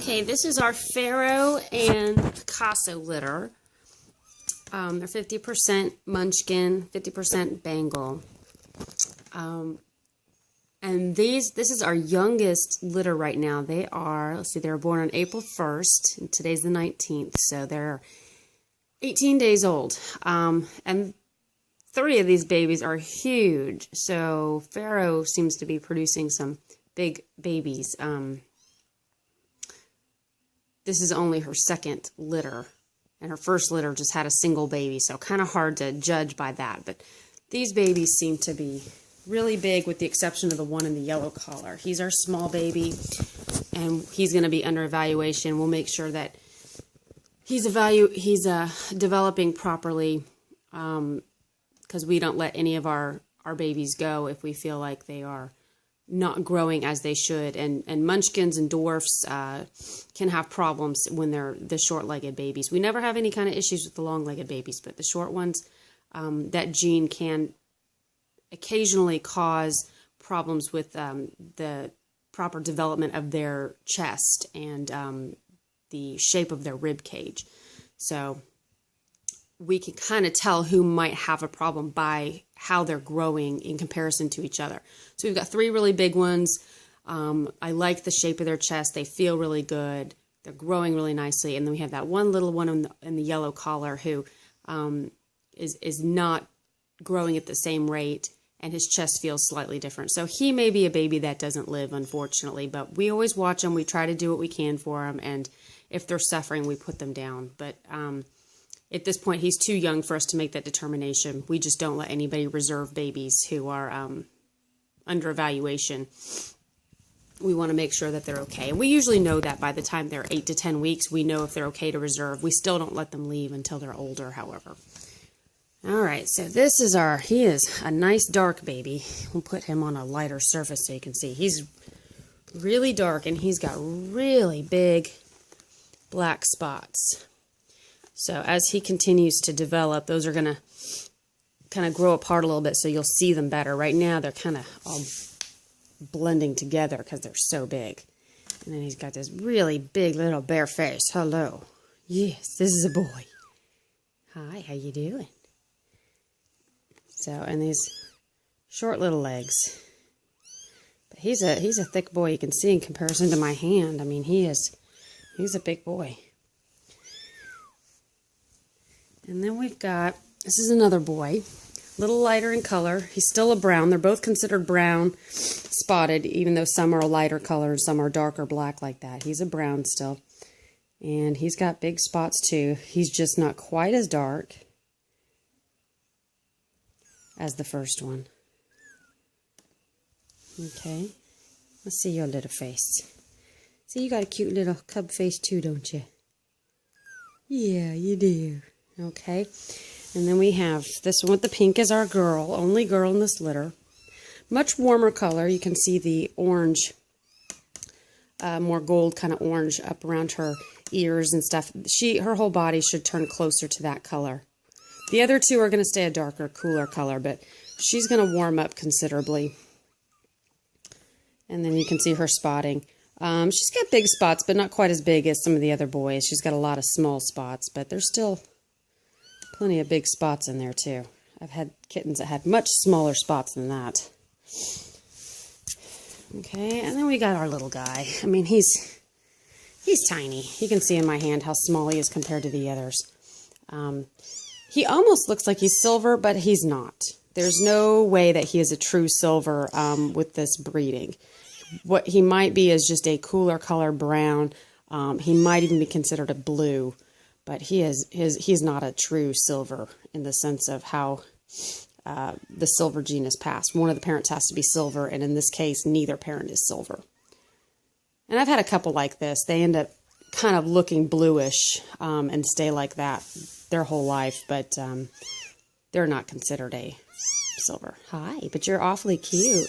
Okay, this is our Pharaoh and Picasso litter. They're 50% Munchkin, 50% Bengal. And this is our youngest litter right now. They are, let's see, they were born on April 1st, and today's the 19th, so they're 18 days old. And 3 of these babies are huge, so Pharaoh seems to be producing some big babies. This is only her second litter, and her first litter just had a single baby, so kind of hard to judge by that. But these babies seem to be really big, with the exception of the one in the yellow collar. He's our small baby, and he's going to be under evaluation. We'll make sure that he's developing properly, because we don't let any of our babies go if we feel like they are not growing as they should. And munchkins and dwarfs can have problems when they're the short-legged babies. We never have any kind of issues with the long-legged babies, but the short ones, that gene can occasionally cause problems with the proper development of their chest and the shape of their rib cage. So we can kind of tell who might have a problem by how they're growing in comparison to each other. So we've got 3 really big ones. I like the shape of their chest. They feel really good. They're growing really nicely. And then we have that one little one in the yellow collar who is not growing at the same rate, and his chest feels slightly different. So he may be a baby that doesn't live, unfortunately, but we always watch them. We try to do what we can for them, and if they're suffering, we put them down. But at this point, he's too young for us to make that determination. We just don't let anybody reserve babies who are under evaluation. We want to make sure that they're okay. And we usually know that by the time they're 8 to 10 weeks, we know if they're okay to reserve. We still don't let them leave until they're older, however. All right, so this is he is a nice dark baby. We'll put him on a lighter surface so you can see. He's really dark, and he's got really big black spots. So as he continues to develop, those are going to kind of grow apart a little bit so you'll see them better. Right now, they're kind of all blending together because they're so big. And then he's got this really big little bare face. Hello. Yes, this is a boy. Hi, how you doing? So, and these short little legs. But he's a thick boy. You can see in comparison to my hand. I mean, he's a big boy. And then we've got, this is another boy, a little lighter in color. He's still a brown. They're both considered brown spotted, even though some are a lighter color and some are darker black like that. He's a brown still. And he's got big spots too. He's just not quite as dark as the first one. Okay, let's see your little face. See, you got a cute little cub face too, don't you? Yeah, you do. Okay, and then we have this one with the pink is our girl, only girl in this litter. Much warmer color. You can see the orange, more gold kind of orange up around her ears and stuff. Her whole body should turn closer to that color. The other 2 are going to stay a darker, cooler color, but she's going to warm up considerably. And then you can see her spotting. She's got big spots, but not quite as big as some of the other boys. She's got a lot of small spots, but there's still plenty of big spots in there too. I've had kittens that had much smaller spots than that. Okay, and then we got our little guy. I mean, he's tiny. You can see in my hand how small he is compared to the others. He almost looks like he's silver, but he's not. There's no way that he is a true silver with this breeding. What he might be is just a cooler color brown. He might even be considered a blue, but he's not a true silver in the sense of how the silver gene is passed. One of the parents has to be silver, and in this case, neither parent is silver. And I've had a couple like this. They end up kind of looking bluish and stay like that their whole life, but they're not considered a silver. Hi, but you're awfully cute.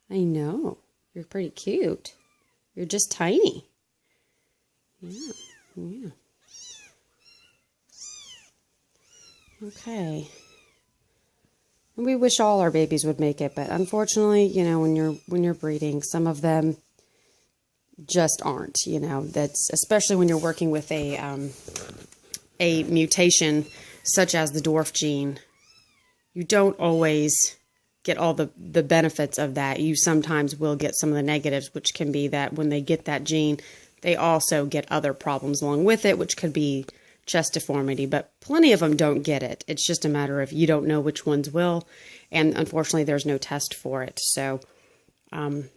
I know. You're pretty cute. You're just tiny. Yeah, yeah. Okay. And we wish all our babies would make it, but unfortunately, you know, when you're breeding, some of them just aren't, you know. That's especially when you're working with a mutation such as the dwarf gene. You don't always get all the benefits of that. You sometimes will get some of the negatives, which can be that when they get that gene, they also get other problems along with it, which could be chest deformity, but plenty of them don't get it. It's just a matter of you don't know which ones will, and unfortunately there's no test for it. So, and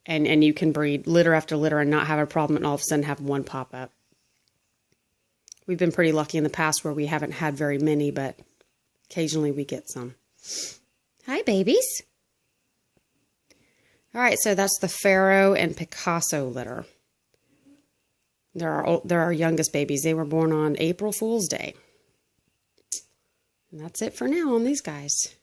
you can breed litter after litter and not have a problem and all of a sudden have one pop up. We've been pretty lucky in the past where we haven't had very many, but occasionally we get some. Hi, babies. All right, so that's the Pharaoh and Picasso litter. They're our youngest babies. They were born on April Fool's Day. And that's it for now on these guys.